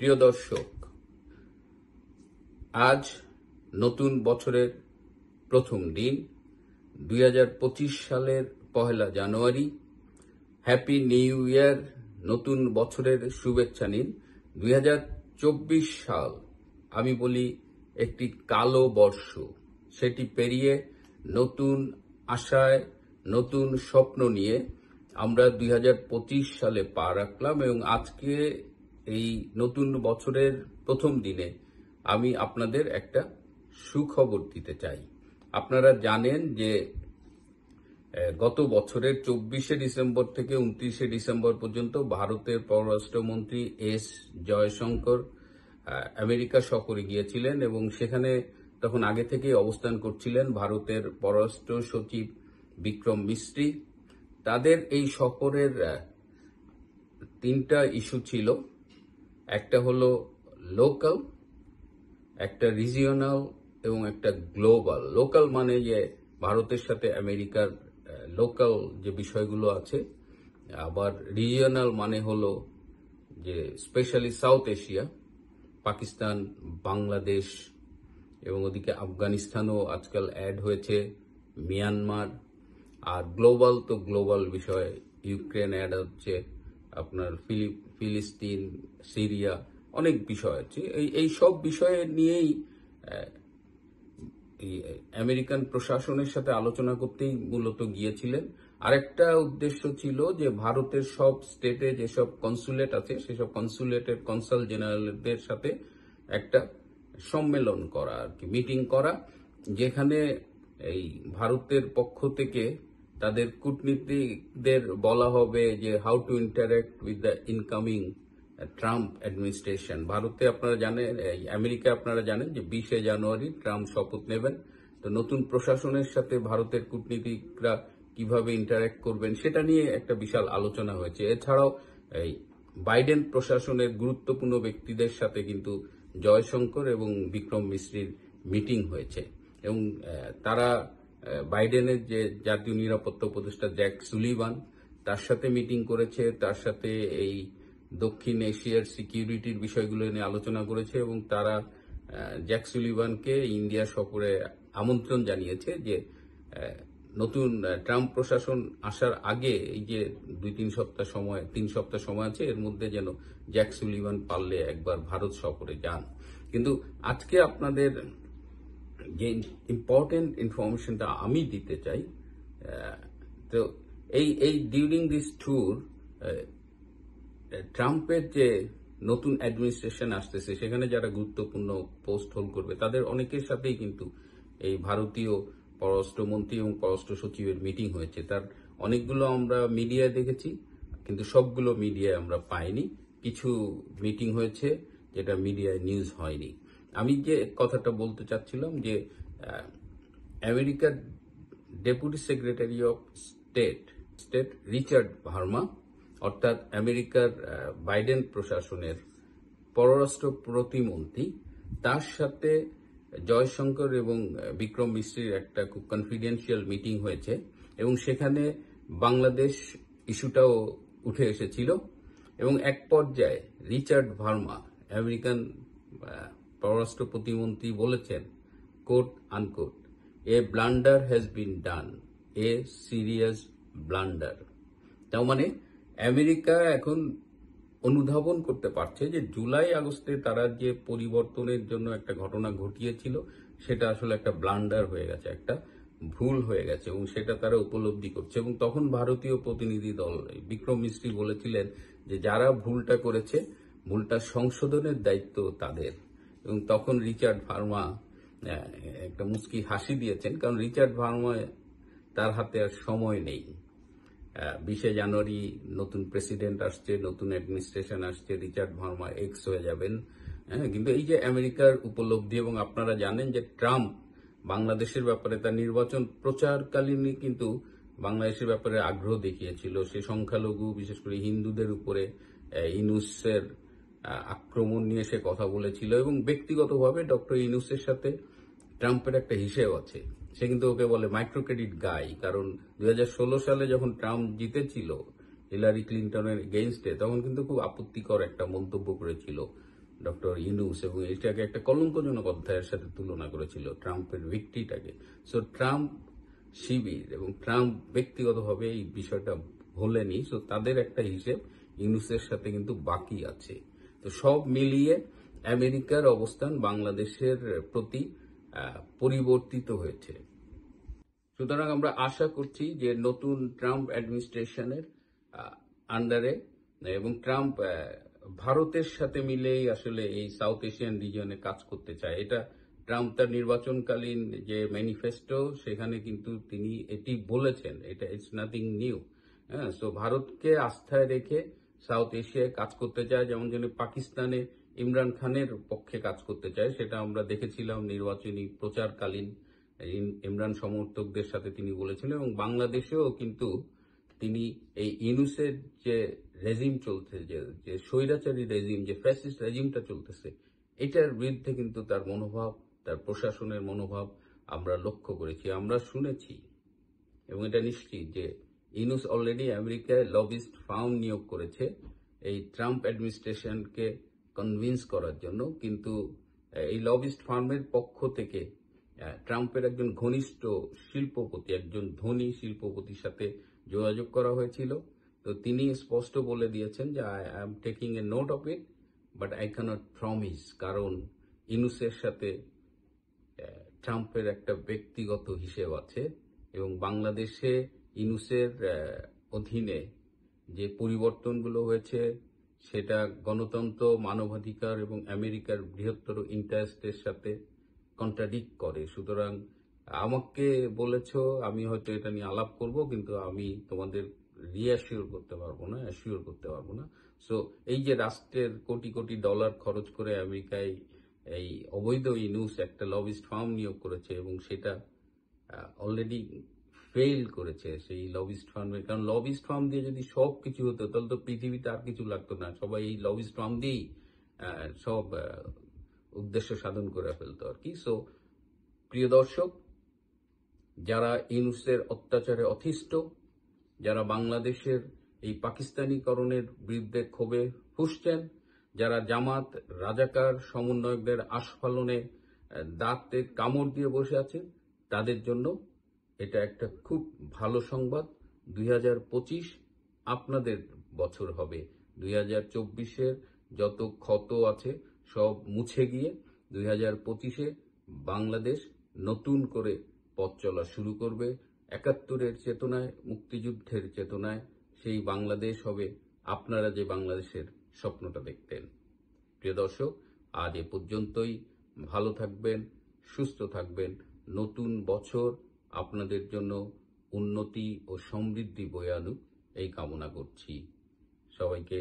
প্রিয় দর্শক, আজ নতুন বছরের প্রথম দিন 2025 সালের 1 জানুয়ারি। হ্যাপি নিউ ইয়ার, নতুন বছরের শুভেচ্ছা নিন। 2024 সাল আমি বলি একটি কালো বর্ষ, সেটি পেরিয়ে নতুন আশায় নতুন স্বপ্ন নিয়ে আমরা 2025 সালে পা রাখলাম এবং আজকে এই নতুন বছরের প্রথম দিনে আমি আপনাদের একটা সুখবর দিতে চাই। আপনারা জানেন যে গত বছরের 24শে ডিসেম্বর থেকে 29শে ডিসেম্বর পর্যন্ত ভারতের পররাষ্ট্রমন্ত্রী এস জয়শঙ্কর আমেরিকা সফরে গিয়েছিলেন এবং সেখানে তখন আগে থেকেই অবস্থান করছিলেন ভারতের পররাষ্ট্র সচিব বিক্রম মিস্ত্রি। তাদের এই সফরের 3টা ইস্যু ছিল। একটা হলো লোকাল, একটা রিজিওনাল এবং একটা গ্লোবাল। লোকাল মানে যে ভারতের সাথে আমেরিকার লোকাল যে বিষয়গুলো আছে, আবার রিজিওনাল মানে হলো যে specially south Asia, Pakistan, Bangladesh এবং ওদিকে আফগানিস্তানও আজকাল অ্যাড হয়েছে, মিয়ানমার। আর গ্লোবাল তো গ্লোবাল বিষয়, ইউক্রেন অ্যাড হচ্ছে, আপনার ফিলিস্তিন, সিরিয়া, অনেক বিষয় আছে। এই সব বিষয় নিয়েই আমেরিকান প্রশাসনের সাথে আলোচনা করতেই মূলত গিয়েছিলেন। আরেকটা উদ্দেশ্য ছিল যে ভারতের সব স্টেটে যেসব কনসুলেট আছে সেসব কনসুলেটের কনসাল জেনারেলদের সাথে একটা সম্মেলন করা, আর কি মিটিং করা, যেখানে এই ভারতের পক্ষ থেকে তাদের কূটনীতিকদের বলা হবে যে how to interact with the incoming Trump administration. ভারতে আপনারা জানেন, আমেরিকা আপনারা জানেন যে 20শে জানুয়ারি ট্রাম্প শপথ নেবেন। তো নতুন প্রশাসনের সাথে ভারতের কূটনীতিকরা কিভাবে ইন্টারেক্ট করবেন সেটা নিয়ে একটা বিশাল আলোচনা হয়েছে। এছাড়াও এই বাইডেন প্রশাসনের গুরুত্বপূর্ণ ব্যক্তিদের সাথে কিন্তু জয়শঙ্কর এবং বিক্রম মিস্ত্রির মিটিং হয়েছে এবং তারা বাইডেনের যে জাতীয় নিরাপত্তা উপদেষ্টা জ্যাক সুলিভান, তার সাথে মিটিং করেছে, তার সাথে এই দক্ষিণ এশিয়ার সিকিউরিটির বিষয়গুলো নিয়ে আলোচনা করেছে এবং তারা জ্যাক সুলিভানকে ইন্ডিয়া সফরে আমন্ত্রণ জানিয়েছে যে নতুন ট্রাম্প প্রশাসন আসার আগে এই যে 3 সপ্তাহ সময় আছে, এর মধ্যে যেন জ্যাক সুলিভান পারলে একবার ভারত সফরে যান। কিন্তু আজকে আপনাদের যে ইম্পর্টেন্ট ইনফরমেশনটা আমি দিতে চাই, তো এই ডিউরিং দিস ট্যুর ট্রাম্পের যে নতুন অ্যাডমিনিস্ট্রেশন আসতেছে সেখানে যারা গুরুত্বপূর্ণ পোস্ট হোল্ড করবে তাদের অনেকের সাথেই কিন্তু এই ভারতীয় পররাষ্ট্রমন্ত্রী এবং পররাষ্ট্র সচিবের মিটিং হয়েছে। তার অনেকগুলো আমরা মিডিয়ায় দেখেছি, কিন্তু সবগুলো মিডিয়ায় আমরা পাইনি। কিছু মিটিং হয়েছে যেটা মিডিয়ায় নিউজ হয়নি। আমি যে কথাটা বলতে চাচ্ছিলাম যে আমেরিকার deputy secretary of state Richard Verma, অর্থাৎ আমেরিকার বাইডেন প্রশাসনের পররাষ্ট্র প্রতিমন্ত্রী, তার সাথে জয়শঙ্কর এবং বিক্রম মিস্ত্রির একটা খুব কনফিডেন্সিয়াল মিটিং হয়েছে এবং সেখানে বাংলাদেশ ইস্যুটাও উঠে এসেছিল এবং এক পর্যায়ে রিচার্ড ভার্মা, আমেরিকান পররাষ্ট্র প্রতিমন্ত্রী, বলেছেন coat unquote, A blunder has been done, A serious blunder. তার মানে আমেরিকা এখন অনুধাবন করতে পারছে যে জুলাই আগস্টে তারা যে পরিবর্তনের জন্য একটা ঘটনা ঘটিয়েছিল সেটা আসলে একটা ব্লান্ডার হয়ে গেছে, একটা ভুল হয়ে গেছে এবং সেটা তারা উপলব্ধি করছে। এবং তখন ভারতীয় প্রতিনিধি দল বিক্রম মিস্ত্রি বলেছিলেন যে যারা ভুলটা করেছে ভুলটা সংশোধনের দায়িত্ব তাদের। এবং তখন রিচার্ড ভার্মা একটা মুচকি হাসি দিয়েছেন, কারণ রিচার্ড ভার্মা, তার হাতে আর সময় নেই। 20শে জানুয়ারি নতুন প্রেসিডেন্ট আসছে, নতুন অ্যাডমিনিস্ট্রেশন আসছে, রিচার্ড ভার্মা এক্স হয়ে যাবেন। কিন্তু এই যে আমেরিকার উপলব্ধি, এবং আপনারা জানেন যে ট্রাম্প বাংলাদেশের ব্যাপারে তার নির্বাচন প্রচারকালীনই কিন্তু বাংলাদেশের ব্যাপারে আগ্রহ দেখিয়েছিল। সে সংখ্যালঘু, বিশেষ করে হিন্দুদের উপরে ইউনূসের আক্রমণ নিয়ে সে কথা বলেছিল এবং ব্যক্তিগতভাবে ডক্টর ইউনূসের সাথে ট্রাম্পের একটা হিসেব আছে। সে কিন্তু ওকে বলে মাইক্রো ক্রেডিট গাই, কারণ 2016 সালে যখন ট্রাম্প জিতেছিল হিলারি ক্লিন্টনের এগেইনস্টে, তখন কিন্তু খুব আপত্তিকর একটা মন্তব্য করেছিল ডক্টর ইউনূস, এবং এটাকে একটা কলঙ্কজনক অধ্যায়ের সাথে তুলনা করেছিল ট্রাম্পের ভিক্টরিটাকে। সো ট্রাম্প শিবির এবং ট্রাম্প ব্যক্তিগতভাবে এই বিষয়টা ভোলেনি। সো তাদের একটা হিসেব ইউনূসের সাথে কিন্তু বাকি আছে। তো সব মিলিয়ে আমেরিকার অবস্থান বাংলাদেশের প্রতি পরিবর্তিত হয়েছে। সুতরাং আমরা আশা করছি যে নতুন ট্রাম্প অ্যাডমিনিস্ট্রেশনের আন্ডারে এবং ট্রাম্প ভারতের সাথে মিলেই আসলে এই সাউথ এশিয়ান রিজিয়নে কাজ করতে চায়। এটা ট্রাম্প তার নির্বাচনকালীন যে ম্যানিফেস্টো সেখানে কিন্তু তিনি এটি বলেছেন, এটা ইটস নাথিং নিউ। হ্যাঁ, সো ভারতকে আস্থায় রেখে সাউথ এশিয়ায় কাজ করতে চায়, যেমন পাকিস্তানে ইমরান খানের পক্ষে কাজ করতে চায়, সেটা আমরা দেখেছিলাম নির্বাচনী প্রচারকালীন ইমরান সমর্থকদের সাথে তিনি বলেছিলেন। এবং বাংলাদেশেও কিন্তু তিনি এই ইউনূসের যে রেজিম চলছে, যে স্বৈরাচারী রেজিম, যে ফ্যাসিস্ট রেজিমটা চলতেছে, এটার বিরুদ্ধে কিন্তু তার মনোভাব, তার প্রশাসনের মনোভাব আমরা লক্ষ্য করেছি, আমরা শুনেছি। এবং এটা নিশ্চিত যে ইউনূস অলরেডি আমেরিকায় লবিস্ট ফার্ম নিয়োগ করেছে এই ট্রাম্প অ্যাডমিনিস্ট্রেশনকে কনভিন্স করার জন্য। কিন্তু এই লবিস্ট ফার্মের পক্ষ থেকে ট্রাম্পের একজন ঘনিষ্ঠ শিল্পপতি, একজন ধনী শিল্পপতির সাথে যোগাযোগ করা হয়েছিল। তো তিনি স্পষ্ট বলে দিয়েছেন যে I am taking a note of it, but I can't promise. কারণ ইউনূসের সাথে ট্রাম্পের একটা ব্যক্তিগত হিসেব আছে, এবং বাংলাদেশে ইউনূসের অধীনে যে পরিবর্তনগুলো হয়েছে সেটা গণতন্ত্র, মানবাধিকার এবং আমেরিকার বৃহত্তর ইন্টারেস্টের সাথে কন্ট্রাডিক্ট করে। সুতরাং আমাকে বলেছ, আমি হয়তো এটা নিয়ে আলাপ করব, কিন্তু আমি তোমাদের রিঅ্যাসিওর করতে পারবো না, অ্যাসিওর করতে পারবো না। সো এই যে রাষ্ট্রের কোটি কোটি ডলার খরচ করে আমেরিকায় এই অবৈধ ইউনূস একটা লবিস্ট ফার্ম নিয়োগ করেছে, এবং সেটা অলরেডি ফেইল করেছে সেই লবিস্ট ফার্মের। কারণ লবিস্ট ফার্ম দিয়ে যদি সব কিছু হতো তাহলে তো পৃথিবীতে আর কিছু লাগতো না, সবাই এই লবিস্ট ফার্ম দিয়েই সব উদ্দেশ্য সাধন করে ফেলতো আর কি। সো প্রিয় দর্শক, যারা ইউনূসের অত্যাচারে অতিষ্ঠ, যারা বাংলাদেশের এই পাকিস্তানিকরণের বিরুদ্ধে ক্ষোভে ফুঁসছেন, যারা জামাত রাজাকার সমন্বয়কদের আস্ফালনে দাঁতে কামড় দিয়ে বসে আছেন, তাদের জন্য এটা একটা খুব ভালো সংবাদ। 2025 আপনাদের বছর হবে। 2024-এর যত ক্ষত আছে সব মুছে গিয়ে 2025-এ বাংলাদেশ নতুন করে পথ চলা শুরু করবে। 71-এর চেতনায়, মুক্তিযুদ্ধের চেতনায় সেই বাংলাদেশ হবে আপনারা যে বাংলাদেশের স্বপ্নটা দেখতেন। প্রিয় দর্শক, আজ এ পর্যন্তই। ভালো থাকবেন, সুস্থ থাকবেন। নতুন বছর আপনাদের জন্য উন্নতি ও সমৃদ্ধি বয়ে আনুক এই কামনা করছি। সবাইকে